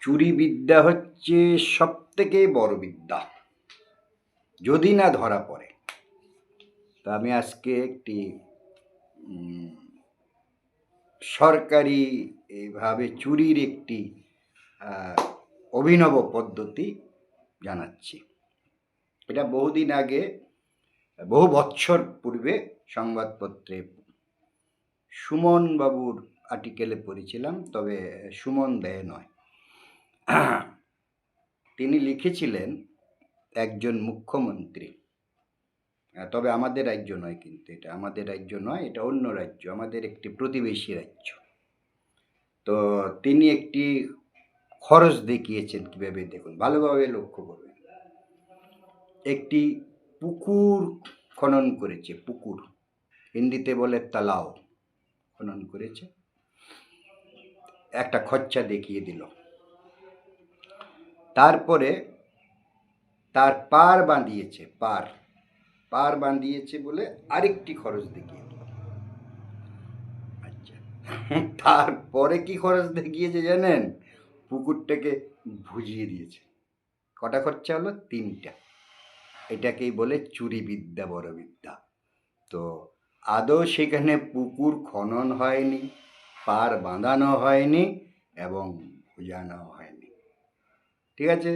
চুরি বিদ্যা হচ্ছে সবথেকে বড় বিদ্যা, যদি না ধরা পড়ে। তো আমি আজকে একটি সরকারি এইভাবে চুরির একটি অভিনব পদ্ধতি জানাচ্ছি। এটা বহুদিন আগে, বহু বছর পূর্বে সংবাদপত্রে সুমন বাবুর আর্টিকেলে পড়েছিলাম, তবে সুমন দেয় নয়। তিনি লিখেছিলেন একজন মুখ্যমন্ত্রী, তবে আমাদের রাজ্য নয়, কিন্তু এটা আমাদের রাজ্য নয়, এটা অন্য রাজ্য, আমাদের একটি প্রতিবেশী রাজ্য। তো তিনি একটি খরচ দেখিয়েছেন কিভাবে, দেখুন ভালোভাবে লক্ষ্য করবেন। একটি পুকুর খনন করেছে, পুকুর, হিন্দিতে বলে তালাও, খনন করেছে, একটা খরচা দেখিয়ে দিল। তারপরে তার পার বাঁধিয়েছে, পার বাঁধিয়েছে বলে আরেকটি খরচ দেখিয়ে দিল। আচ্ছা, তারপরে কি খরচ দেখিয়েছে জানেন? পুকুরটাকে বুঝিয়ে দিয়েছে। কটা খরচা হলো? 3টা। এটাকেই বলে চুরি বিদ্যা, বড় বিদ্যা। তো আদৌ সেখানে পুকুর খনন হয়নি, পার বাঁধানো হয়নি এবং বোঝানো হয়নি। ঠিক আছে?